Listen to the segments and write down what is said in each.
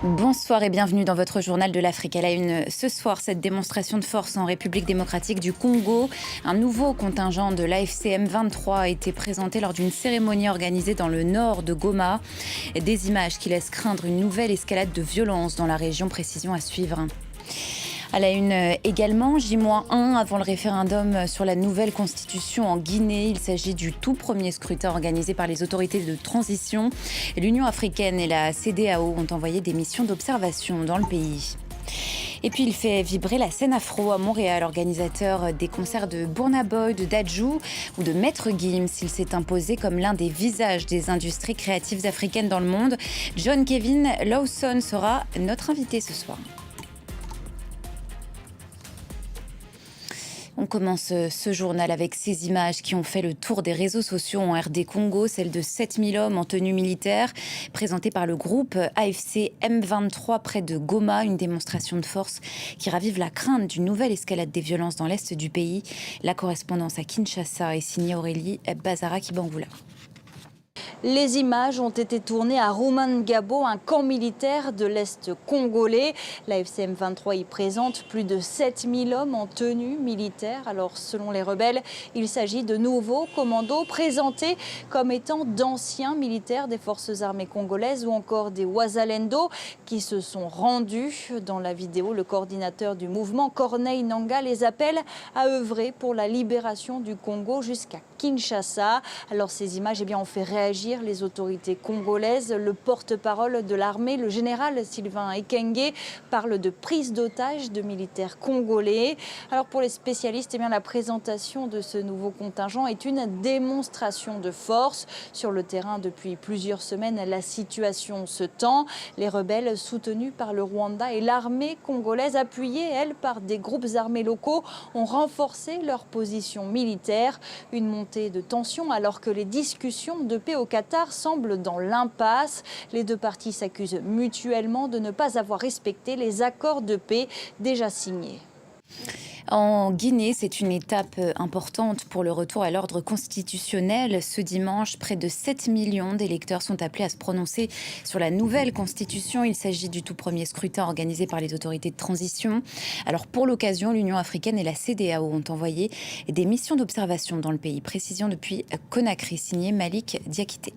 Bonsoir et bienvenue dans votre journal de l'Afrique. À la une ce soir, cette démonstration de force en République démocratique du Congo. Un nouveau contingent de l'AFC M23 a été présenté lors d'une cérémonie organisée dans le nord de Goma. Des images qui laissent craindre une nouvelle escalade de violence dans la région. Précision à suivre. À la une également, J-1 avant le référendum sur la nouvelle constitution en Guinée. Il s'agit du tout premier scrutin organisé par les autorités de transition. L'Union africaine et la CEDEAO ont envoyé des missions d'observation dans le pays. Et puis il fait vibrer la scène afro à Montréal, organisateur des concerts de Burna Boy, de Dadju ou de Maître Gims. Il s'est imposé comme l'un des visages des industries créatives africaines dans le monde. John Kevin Lawson sera notre invité ce soir. On commence ce journal avec ces images qui ont fait le tour des réseaux sociaux en RD Congo, celle de 7000 hommes en tenue militaire, présentée par le groupe AFC M23 près de Goma, une démonstration de force qui ravive la crainte d'une nouvelle escalade des violences dans l'est du pays. La correspondance à Kinshasa est signée Aurélie Bazara-Kibangula. Les images ont été tournées à Rumangabo, un camp militaire de l'Est congolais. La FCM 23 y présente plus de 7000 hommes en tenue militaire. Alors, selon les rebelles, il s'agit de nouveaux commandos présentés comme étant d'anciens militaires des forces armées congolaises ou encore des Wazalendo qui se sont rendus. Dans la vidéo, le coordinateur du mouvement, Corneille Nangaa, les appelle à œuvrer pour la libération du Congo jusqu'à Kinshasa. Alors, ces images ont fait réagir les autorités congolaises. Le porte-parole de l'armée, le général Sylvain Ekenge, parle de prise d'otages de militaires congolais. Alors pour les spécialistes, la présentation de ce nouveau contingent est une démonstration de force. Sur le terrain, depuis plusieurs semaines, la situation se tend. Les rebelles soutenus par le Rwanda et l'armée congolaise, appuyée, elle, par des groupes armés locaux, ont renforcé leur position militaire. Une montée de tension alors que les discussions de paix au Qatar semblent dans l'impasse. Les deux parties s'accusent mutuellement de ne pas avoir respecté les accords de paix déjà signés. En Guinée, c'est une étape importante pour le retour à l'ordre constitutionnel. Ce dimanche, près de 7 millions d'électeurs sont appelés à se prononcer sur la nouvelle constitution. Il s'agit du tout premier scrutin organisé par les autorités de transition. Alors pour l'occasion, l'Union africaine et la CEDEAO ont envoyé des missions d'observation dans le pays. Précision depuis Conakry, signé Malik Diakité.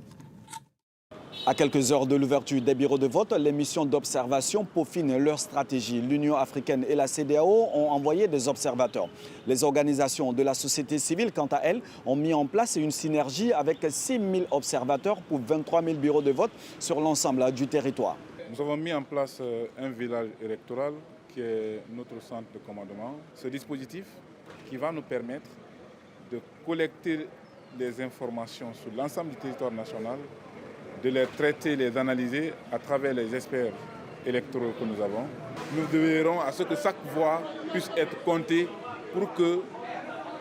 À quelques heures de l'ouverture des bureaux de vote, les missions d'observation peaufinent leur stratégie. L'Union africaine et la CEDEAO ont envoyé des observateurs. Les organisations de la société civile, quant à elles, ont mis en place une synergie avec 6 000 observateurs pour 23 000 bureaux de vote sur l'ensemble du territoire. Nous avons mis en place un village électoral qui est notre centre de commandement. Ce dispositif qui va nous permettre de collecter les informations sur l'ensemble du territoire national, de les traiter, les analyser à travers les experts électoraux que nous avons. Nous veillerons à ce que chaque voix puisse être comptée pour que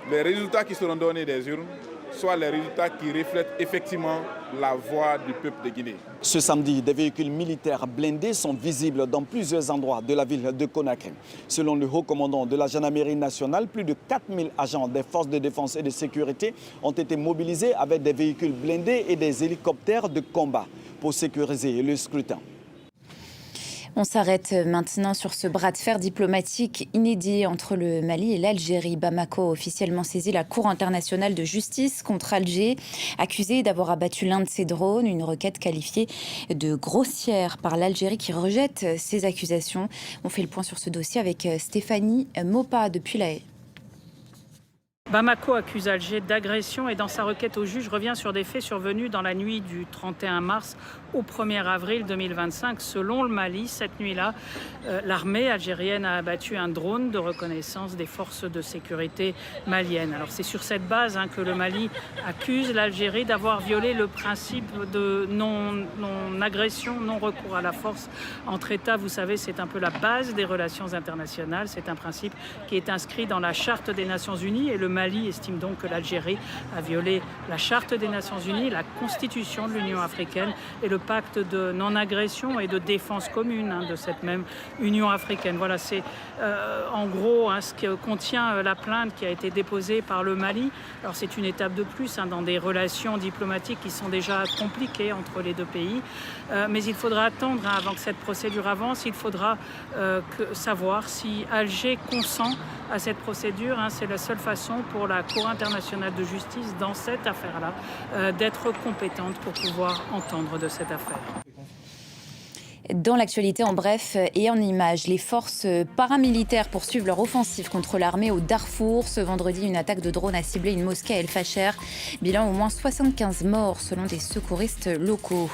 les résultats qui seront donnés des urnes soient les résultats qui reflètent effectivement la voix du peuple de Guinée. Ce samedi, des véhicules militaires blindés sont visibles dans plusieurs endroits de la ville de Conakry. Selon le haut commandant de la gendarmerie nationale, plus de 4000 agents des forces de défense et de sécurité ont été mobilisés avec des véhicules blindés et des hélicoptères de combat pour sécuriser le scrutin. On s'arrête maintenant sur ce bras de fer diplomatique inédit entre le Mali et l'Algérie. Bamako a officiellement saisi la Cour internationale de justice contre Alger, accusée d'avoir abattu l'un de ses drones, une requête qualifiée de grossière par l'Algérie qui rejette ces accusations. On fait le point sur ce dossier avec Stéphanie Mopa depuis La Haye. Bamako accuse Alger d'agression et dans sa requête au juge revient sur des faits survenus dans la nuit du 31 mars au 1er avril 2025. Selon le Mali, cette nuit-là, l'armée algérienne a abattu un drone de reconnaissance des forces de sécurité maliennes. Alors c'est sur cette base que le Mali accuse l'Algérie d'avoir violé le principe de non-agression, non-recours à la force entre États. Vous savez, c'est un peu la base des relations internationales. C'est un principe qui est inscrit dans la Charte des Nations Unies et le Mali estime donc que l'Algérie a violé la Charte des Nations Unies, la Constitution de l'Union africaine et le pacte de non-agression et de défense commune de cette même Union africaine. Voilà, c'est en gros ce que contient la plainte qui a été déposée par le Mali. Alors c'est une étape de plus dans des relations diplomatiques qui sont déjà compliquées entre les deux pays. Mais il faudra attendre avant que cette procédure avance. Il faudra savoir si Alger consent à cette procédure. C'est la seule façon pour la Cour internationale de justice dans cette affaire-là d'être compétente pour pouvoir entendre de cette affaire. Dans l'actualité, en bref et en images, les forces paramilitaires poursuivent leur offensive contre l'armée au Darfour. Ce vendredi, une attaque de drone a ciblé une mosquée à El Fasher. Bilan, au moins 75 morts selon des secouristes locaux.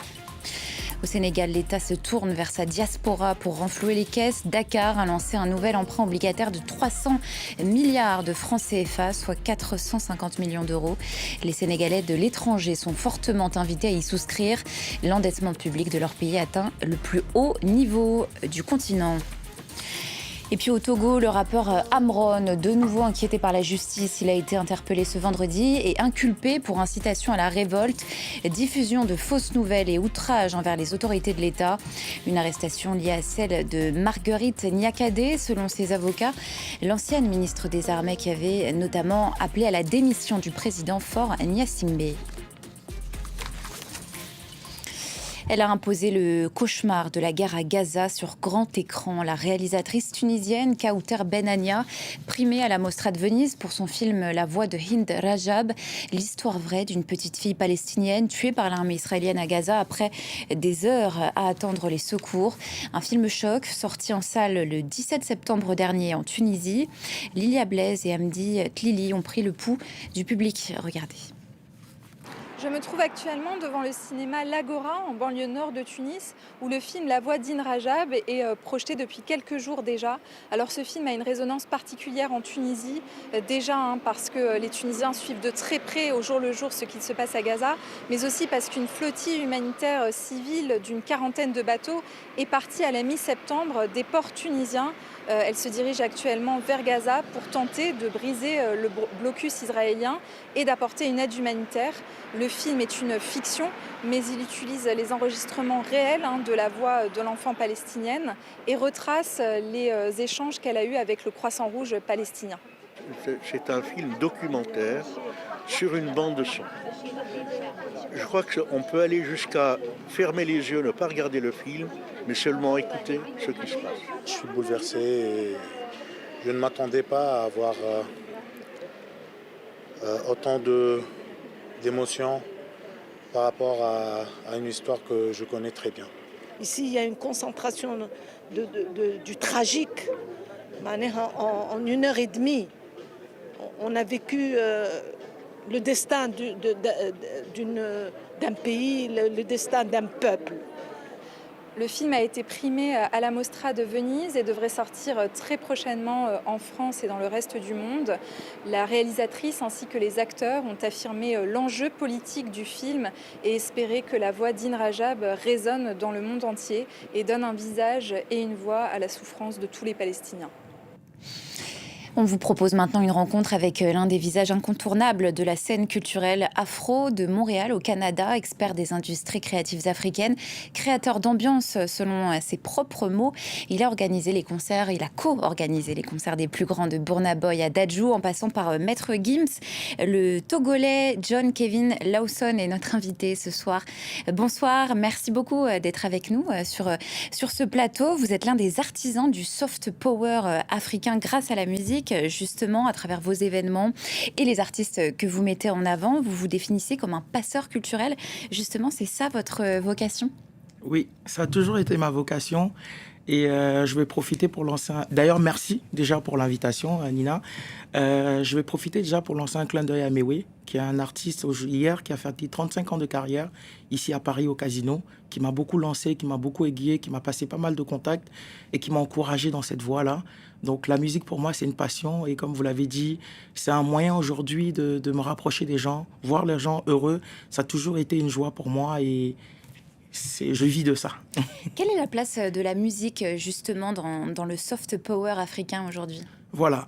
Au Sénégal, l'État se tourne vers sa diaspora pour renflouer les caisses. Dakar a lancé un nouvel emprunt obligataire de 300 milliards de francs CFA, soit 450 millions d'euros. Les Sénégalais de l'étranger sont fortement invités à y souscrire. L'endettement public de leur pays atteint le plus haut niveau du continent. Et puis au Togo, le rappeur Amron, de nouveau inquiété par la justice, il a été interpellé ce vendredi et inculpé pour incitation à la révolte, diffusion de fausses nouvelles et outrage envers les autorités de l'État. Une arrestation liée à celle de Marguerite Niakhaté, selon ses avocats, l'ancienne ministre des Armées qui avait notamment appelé à la démission du président Faure Gnassingbé. Elle a imposé le cauchemar de la guerre à Gaza sur grand écran. La réalisatrice tunisienne Kaouter Benania, primée à la Mostra de Venise pour son film La voix de Hind Rajab, l'histoire vraie d'une petite fille palestinienne tuée par l'armée israélienne à Gaza après des heures à attendre les secours. Un film choc sorti en salle le 17 septembre dernier en Tunisie. Lilia Blaise et Hamdi Tlili ont pris le pouls du public. Regardez. Je me trouve actuellement devant le cinéma L'Agora, en banlieue nord de Tunis, où le film La voix d'Hind Rajab est projeté depuis quelques jours déjà. Alors ce film a une résonance particulière en Tunisie, déjà parce que les Tunisiens suivent de très près au jour le jour ce qui se passe à Gaza, mais aussi parce qu'une flottille humanitaire civile d'une quarantaine de bateaux est partie à la mi-septembre des ports tunisiens. Elle se dirige actuellement vers Gaza pour tenter de briser le blocus israélien et d'apporter une aide humanitaire. Le film est une fiction, mais il utilise les enregistrements réels de la voix de l'enfant palestinienne et retrace les échanges qu'elle a eus avec le Croissant Rouge palestinien. C'est un film documentaire sur une bande son. Je crois qu'on peut aller jusqu'à fermer les yeux, ne pas regarder le film, mais seulement écouter ce qui se passe. Je suis bouleversé et je ne m'attendais pas à avoir autant d'émotions par rapport à une histoire que je connais très bien. Ici, il y a une concentration du tragique. En 1h30, on a vécu le destin d'un pays, le destin d'un peuple. Le film a été primé à la Mostra de Venise et devrait sortir très prochainement en France et dans le reste du monde. La réalisatrice ainsi que les acteurs ont affirmé l'enjeu politique du film et espéré que la voix d'Hind Rajab résonne dans le monde entier et donne un visage et une voix à la souffrance de tous les Palestiniens. On vous propose maintenant une rencontre avec l'un des visages incontournables de la scène culturelle afro de Montréal au Canada, expert des industries créatives africaines, créateur d'ambiance selon ses propres mots. Il a organisé les concerts, il a co-organisé les concerts des plus grands de Burna Boy à Dadju en passant par Maître Gims. Le Togolais John Kevin Lawson est notre invité ce soir. Bonsoir, merci beaucoup d'être avec nous sur ce plateau. Vous êtes l'un des artisans du soft power africain grâce à la musique, justement, à travers vos événements et les artistes que vous mettez en avant. Vous vous définissez comme un passeur culturel. Justement, c'est ça votre vocation ? Oui, ça a toujours été ma vocation. Et je vais profiter pour lancer D'ailleurs, merci déjà pour l'invitation, Nina. Je vais profiter déjà pour lancer un clin d'œil à Mewe, qui est un artiste hier qui a fait 35 ans de carrière ici à Paris au Casino, qui m'a beaucoup lancé, qui m'a beaucoup aiguillé, qui m'a passé pas mal de contacts et qui m'a encouragé dans cette voie-là. Donc la musique pour moi c'est une passion et comme vous l'avez dit, c'est un moyen aujourd'hui de me rapprocher des gens, voir les gens heureux. Ça a toujours été une joie pour moi et je vis de ça. Quelle est la place de la musique justement dans le soft power africain aujourd'hui ? Voilà.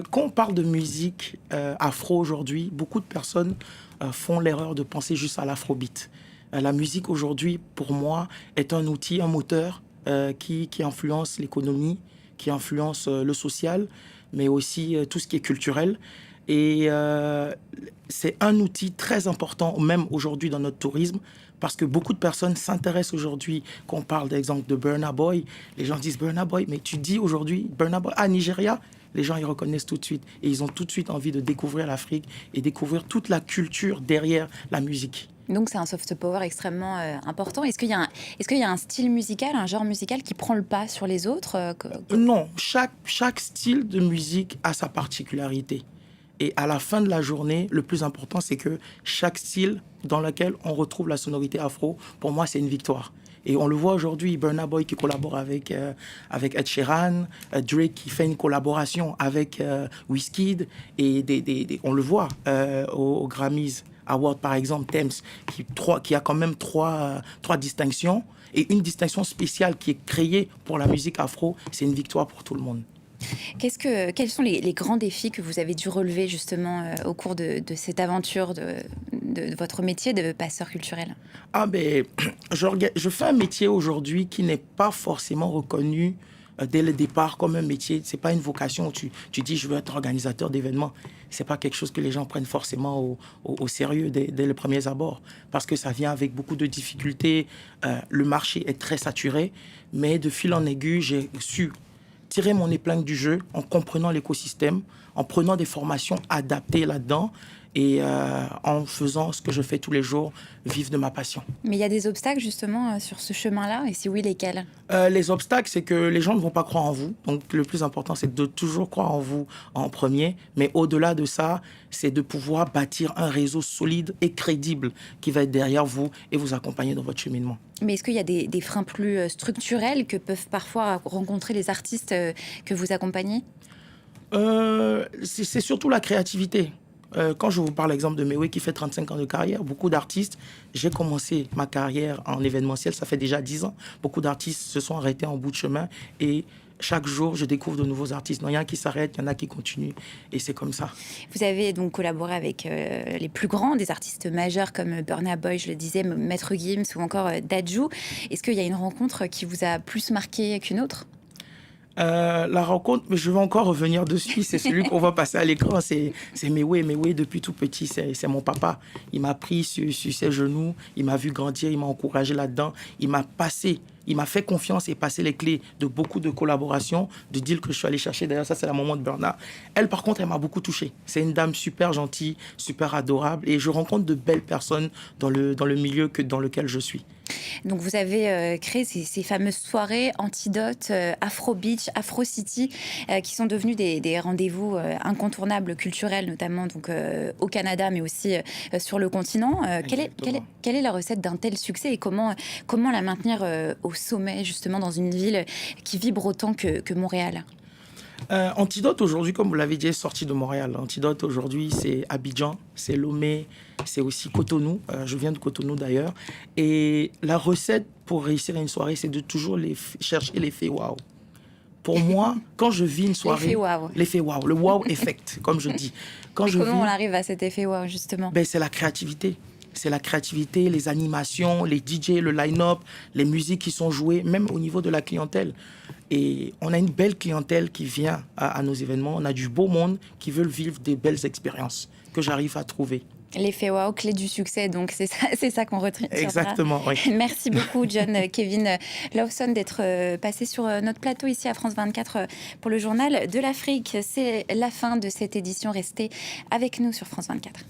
Quand on parle de musique afro aujourd'hui, beaucoup de personnes font l'erreur de penser juste à l'afrobeat. La musique aujourd'hui, pour moi, est un outil, un moteur qui influence l'économie, qui influence le social, mais aussi tout ce qui est culturel. Et c'est un outil très important, même aujourd'hui dans notre tourisme, parce que beaucoup de personnes s'intéressent aujourd'hui, quand on parle d'exemple de Burna Boy, les gens disent Burna Boy, mais tu dis aujourd'hui Burna Boy à Nigeria, les gens ils reconnaissent tout de suite et ils ont tout de suite envie de découvrir l'Afrique et découvrir toute la culture derrière la musique. Donc c'est un soft power extrêmement important. Est-ce qu'il y a un style musical, un genre musical qui prend le pas sur les autres Non, chaque style de musique a sa particularité. Et à la fin de la journée, le plus important, c'est que chaque style dans lequel on retrouve la sonorité afro, pour moi, c'est une victoire. Et on le voit aujourd'hui, Burna Boy qui collabore avec Ed Sheeran, Drake qui fait une collaboration avec Wizkid, et on le voit aux Grammys Awards, par exemple, Thames, qui a quand même trois distinctions, et une distinction spéciale qui est créée pour la musique afro, c'est une victoire pour tout le monde. Quels sont les grands défis que vous avez dû relever justement au cours de cette aventure de votre métier de passeur culturel ? Je fais un métier aujourd'hui qui n'est pas forcément reconnu dès le départ comme un métier. C'est pas une vocation où tu dis je veux être organisateur d'événements. C'est pas quelque chose que les gens prennent forcément au sérieux dès les premiers abords, parce que ça vient avec beaucoup de difficultés. Le marché est très saturé, mais de fil en aiguille, j'ai su tirer mon épingle du jeu en comprenant l'écosystème, en prenant des formations adaptées là-dedans et en faisant ce que je fais tous les jours, vivre de ma passion. Mais il y a des obstacles justement sur ce chemin-là, et si oui, lesquels ? Les obstacles, c'est que les gens ne vont pas croire en vous. Donc le plus important, c'est de toujours croire en vous en premier. Mais au-delà de ça, c'est de pouvoir bâtir un réseau solide et crédible qui va être derrière vous et vous accompagner dans votre cheminement. Mais est-ce qu'il y a des freins plus structurels que peuvent parfois rencontrer les artistes que vous accompagnez ? C'est surtout la créativité. Quand je vous parle l'exemple de Mewé qui fait 35 ans de carrière, beaucoup d'artistes, j'ai commencé ma carrière en événementiel, ça fait déjà 10 ans. Beaucoup d'artistes se sont arrêtés en bout de chemin et chaque jour, je découvre de nouveaux artistes. Non, il y en a qui s'arrêtent, il y en a qui continuent et c'est comme ça. Vous avez donc collaboré avec les plus grands, des artistes majeurs comme Burna Boy, je le disais, Maître Gims ou encore Dadju. Est-ce qu'il y a une rencontre qui vous a plus marqué qu'une autre ? La rencontre, mais je vais encore revenir dessus, c'est celui qu'on va passer à l'écran, c'est Mewé. Mewé, depuis tout petit, c'est mon papa. Il m'a pris sur ses genoux, il m'a vu grandir, il m'a encouragé là-dedans, il m'a fait confiance et passé les clés de beaucoup de collaborations, de deals que je suis allé chercher. D'ailleurs, ça, c'est la maman de Burna. Elle, par contre, elle m'a beaucoup touché. C'est une dame super gentille, super adorable, et je rencontre de belles personnes dans le milieu dans lequel je suis. Donc vous avez créé ces fameuses soirées Antidote, Afro Beach, Afro City, qui sont devenues des rendez-vous incontournables culturels, notamment donc, au Canada, mais aussi sur le continent. Quelle est la recette d'un tel succès et comment la maintenir au sommet, justement, dans une ville qui vibre autant que Montréal ? Antidote aujourd'hui, comme vous l'avez dit, est sorti de Montréal. Antidote aujourd'hui, c'est Abidjan, c'est Lomé, c'est aussi Cotonou. Je viens de Cotonou d'ailleurs. Et la recette pour réussir une soirée, c'est de toujours chercher l'effet waouh. Pour moi, quand je vis une soirée, l'effet waouh, le wow effect, comme je dis. Comment on arrive à cet effet waouh, justement ? C'est la créativité. C'est la créativité, les animations, les DJ, le line-up, les musiques qui sont jouées, même au niveau de la clientèle. Et on a une belle clientèle qui vient à nos événements. On a du beau monde qui veulent vivre des belles expériences que j'arrive à trouver. L'effet wow, clé du succès, donc c'est ça qu'on retient. Exactement, oui. Merci beaucoup, John Kevin Lawson, d'être passé sur notre plateau ici à France 24 pour le journal de l'Afrique. C'est la fin de cette édition. Restez avec nous sur France 24.